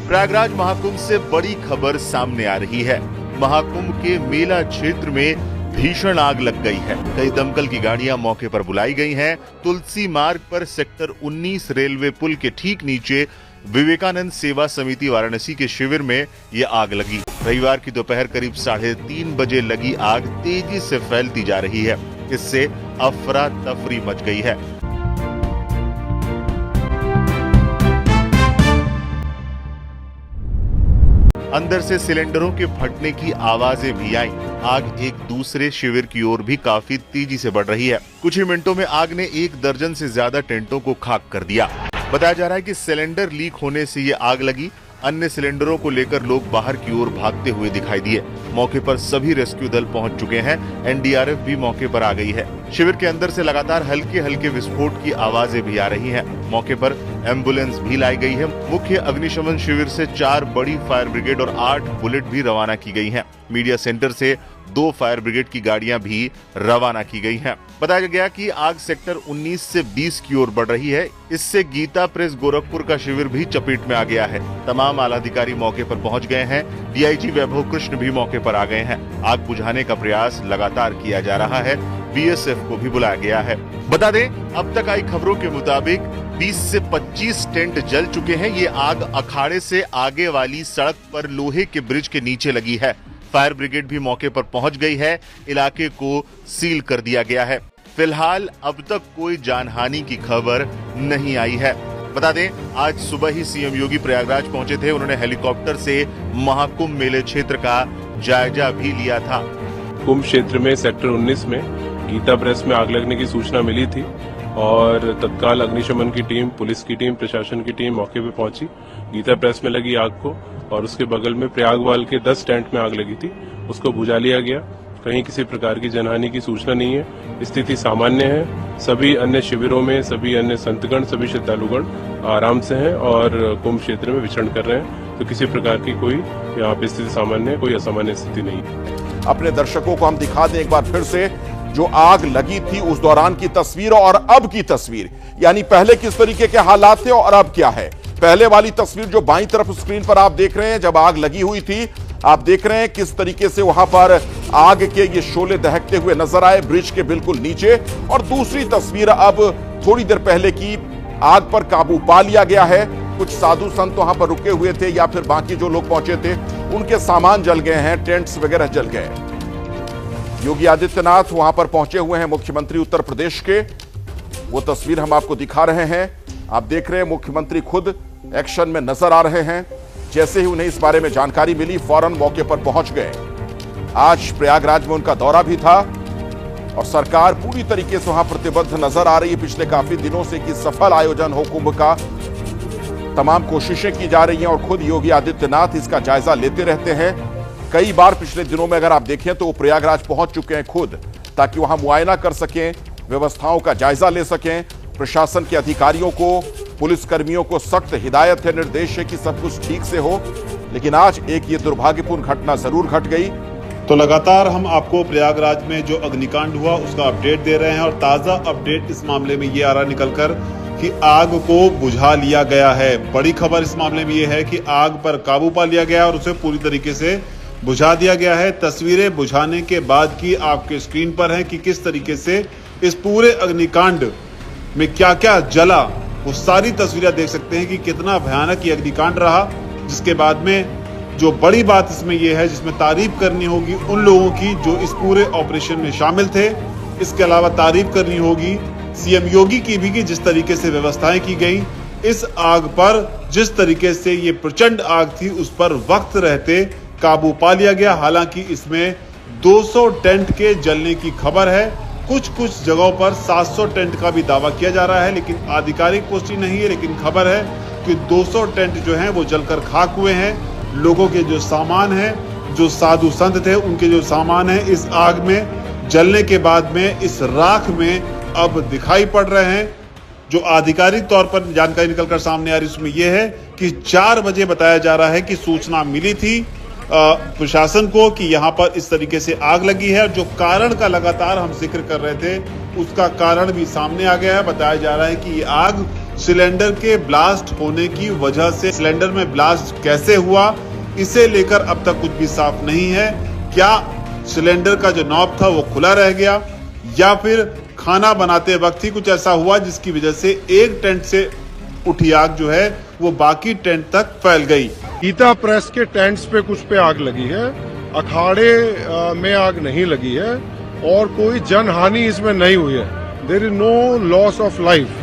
प्रयागराज महाकुंभ से बड़ी खबर सामने आ रही है। महाकुंभ के मेला क्षेत्र में भीषण आग लग गई है। कई दमकल की गाड़ियां मौके पर बुलाई गई हैं। तुलसी मार्ग पर सेक्टर 19 रेलवे पुल के ठीक नीचे विवेकानंद सेवा समिति वाराणसी के शिविर में ये आग लगी। रविवार की दोपहर करीब 3:30 बजे लगी आग तेजी से फैलती जा रही है। इससे अफरा तफरी मच गई है। अंदर से सिलेंडरों के फटने की आवाजें भी आई। आग एक दूसरे शिविर की ओर भी काफी तेजी से बढ़ रही है। कुछ ही मिनटों में आग ने 1 दर्जन से ज्यादा टेंटों को खाक कर दिया। बताया जा रहा है कि सिलेंडर लीक होने से ये आग लगी। अन्य सिलेंडरों को लेकर लोग बाहर की ओर भागते हुए दिखाई दिए। मौके पर सभी रेस्क्यू दल पहुंच चुके हैं। एनडीआरएफ भी मौके पर आ गई है। शिविर के अंदर से लगातार हल्के हल्के विस्फोट की आवाजें भी आ रही हैं। मौके पर एम्बुलेंस भी लाई गई है। मुख्य अग्निशमन शिविर से 4 बड़ी फायर ब्रिगेड और 8 बुलेट भी रवाना की गई हैं। मीडिया सेंटर से 2 फायर ब्रिगेड की गाड़ियां भी रवाना की गई हैं। बताया गया कि आग सेक्टर 19 से 20 की ओर बढ़ रही है। इससे गीता प्रेस गोरखपुर का शिविर भी चपेट में आ गया है। तमाम आलाधिकारी मौके पर पहुंच गए हैं। डीआईजी वैभव कृष्ण भी मौके पर आ गए हैं। आग बुझाने का प्रयास लगातार किया जा रहा है। बीएसएफ को भी बुलाया गया है। बता दें, अब तक आई खबरों के मुताबिक 20 से 25 टेंट जल चुके हैं। ये आग अखाड़े से आगे वाली सड़क पर लोहे के ब्रिज के नीचे लगी है। फायर ब्रिगेड भी मौके पर पहुंच गई है। इलाके को सील कर दिया गया है। फिलहाल अब तक कोई जानहानि की खबर नहीं आई है। बता दें, आज सुबह ही सीएम योगी प्रयागराज पहुंचे थे। उन्होंने हेलीकॉप्टर से महाकुंभ मेले क्षेत्र का जायजा भी लिया था। कुंभ क्षेत्र में सेक्टर 19 में गीता प्रेस में आग लगने की सूचना मिली थी और तत्काल अग्निशमन की टीम, पुलिस की टीम, प्रशासन की टीम मौके पे पहुंची। गीता प्रेस में लगी आग को और उसके बगल में प्रयागवाल के 10 टेंट में आग लगी थी, उसको बुझा लिया गया। कहीं किसी प्रकार की जनहानि की सूचना नहीं है। स्थिति सामान्य है। सभी अन्य शिविरों में सभी अन्य संतगण, सभी श्रद्धालुगण आराम से हैं और कुंभ क्षेत्र में विचरण कर रहे हैं। तो किसी प्रकार की कोई यहाँ पे स्थिति सामान्य है, कोई असामान्य स्थिति नहीं है। अपने दर्शकों को हम दिखा दें एक बार फिर से जो आग लगी थी उस दौरान की तस्वीर और अब की तस्वीर, यानी पहले किस तरीके के हालात थे और अब क्या है। पहले वाली तस्वीर जो बाईं तरफ स्क्रीन पर आप देख रहे हैं, जब आग लगी हुई थी, आप देख रहे हैं किस तरीके से वहां पर आग के ये शोले दहकते हुए नजर आए ब्रिज के बिल्कुल नीचे। और दूसरी तस्वीर अब थोड़ी देर पहले की, आग पर काबू पा लिया गया है। कुछ साधु संत वहां पर रुके हुए थे या फिर बाकी जो लोग पहुंचे थे उनके सामान जल गए हैं, टेंट्स वगैरह जल गए। योगी आदित्यनाथ वहां पर पहुंचे हुए हैं, मुख्यमंत्री उत्तर प्रदेश के। वो तस्वीर हम आपको दिखा रहे हैं। आप देख रहे हैं मुख्यमंत्री खुद एक्शन में नजर आ रहे हैं। जैसे ही उन्हें इस बारे में जानकारी मिली, फौरन मौके पर पहुंच गए। आज प्रयागराज में उनका दौरा भी था और सरकार पूरी तरीके से वहां प्रतिबद्ध नजर आ रही है पिछले काफी दिनों से कि सफल आयोजन हो कुंभ का। तमाम कोशिशें की जा रही हैं और खुद योगी आदित्यनाथ इसका जायजा लेते रहते हैं। कई बार पिछले दिनों में अगर आप देखें तो वो प्रयागराज पहुंच चुके हैं खुद, ताकि वहां मुआयना कर सकें, व्यवस्थाओं का जायजा ले सकें। प्रशासन के अधिकारियों को, पुलिसकर्मियों को सख्त हिदायत है, निर्देश है कि सब कुछ ठीक से हो। लेकिन आज एक ये दुर्भाग्यपूर्ण घटना जरूर घट गई। तो लगातार हम आपको प्रयागराज में जो अग्निकांड हुआ उसका अपडेट दे रहे हैं और ताजा अपडेट इस मामले में ये आ रहा निकलकर कि आग को बुझा लिया गया है। बड़ी खबर इस मामले में ये है कि आग पर काबू पा लिया गया और उसे पूरी तरीके से बुझा दिया गया है। तस्वीरें बुझाने के बाद की आपके स्क्रीन पर हैं कि किस तरीके से इस पूरे अग्निकांड में क्या क्या जला। वो सारी तस्वीरें देख सकते हैं कि कितना भयानक ये अग्निकांड रहा। जिसके बाद में जो बड़ी बात इसमें यह है, जिसमें तारीफ करनी होगी उन लोगों की जो इस पूरे ऑपरेशन में शामिल थे। इसके अलावा तारीफ करनी होगी सीएम योगी की भी कि जिस तरीके से व्यवस्थाएं की गई। इस आग पर जिस तरीके से ये प्रचंड आग थी उस पर वक्त रहते काबू पा लिया गया। हालांकि इसमें 200 टेंट के जलने की खबर है। कुछ जगहों पर 700 टेंट का भी दावा किया जा रहा है, लेकिन आधिकारिक पुष्टि नहीं है। लेकिन खबर है कि 200 टेंट जो हैं वो जलकर खाक हुए हैं। लोगों के जो सामान हैं, जो साधु संत थे, उनके जो सामान हैं इस आग में जलने के बाद में इस राख में अब दिखाई पड़ रहे हैं। जो आधिकारिक तौर पर जानकारी निकलकर सामने आ रही उसमें यह है कि 4 बजे बताया जा रहा है कि सूचना मिली थी प्रशासन को कि यहाँ पर इस तरीके से आग लगी है। जो कारण का लगातार हम जिक्र कर रहे थे उसका कारण भी सामने आ गया है। बताया जा रहा है कि ये आग सिलेंडर के ब्लास्ट होने की वजह से सिलेंडर में ब्लास्ट कैसे हुआ, इसे लेकर अब तक कुछ भी साफ नहीं है। क्या सिलेंडर का जो नॉब था वो खुला रह गया या फिर खाना बनाते वक्त ही कुछ ऐसा हुआ जिसकी वजह से एक टेंट से उठी आग जो है वो बाकी टेंट तक फैल गई। गीता प्रेस के टेंट्स पे कुछ पे आग लगी है, अखाड़े में आग नहीं लगी है और कोई जनहानि इसमें नहीं हुई है। There is no loss of life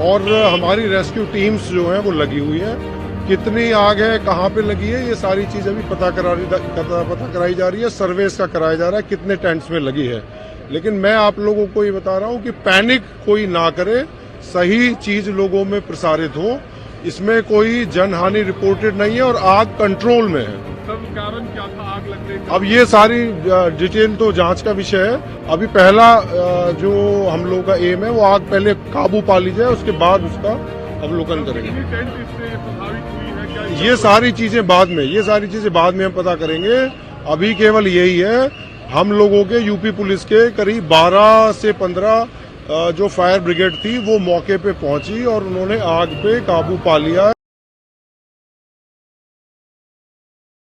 और हमारी रेस्क्यू टीम्स जो हैं वो लगी हुई है। कितनी आग है, कहाँ पे लगी है, ये सारी चीज अभी पता कराई जा रही है, सर्वेस का कराया जा रहा है कितने टेंट्स में लगी है। लेकिन मैं आप लोगों को ये बता रहा हूँ कि पैनिक कोई ना करे, सही चीज लोगों में प्रसारित हो। इसमें कोई जनहानि रिपोर्टेड नहीं है और आग कंट्रोल में है। कारण क्या था आग लगने का? अब ये सारी डिटेल तो जांच का विषय है। अभी पहला जो हम लोगों का एम है वो आग पहले काबू पा ली जाए, उसके बाद उसका अवलोकन करेंगे। टेंट इससे प्रभावित हुई है क्या? ये सारी चीजें बाद में हम पता करेंगे। अभी केवल यही है, हम लोगों के यूपी पुलिस के करीब 12 से 15 जो फायर ब्रिगेड थी वो मौके पे पहुंची और उन्होंने आग पे काबू पा लिया।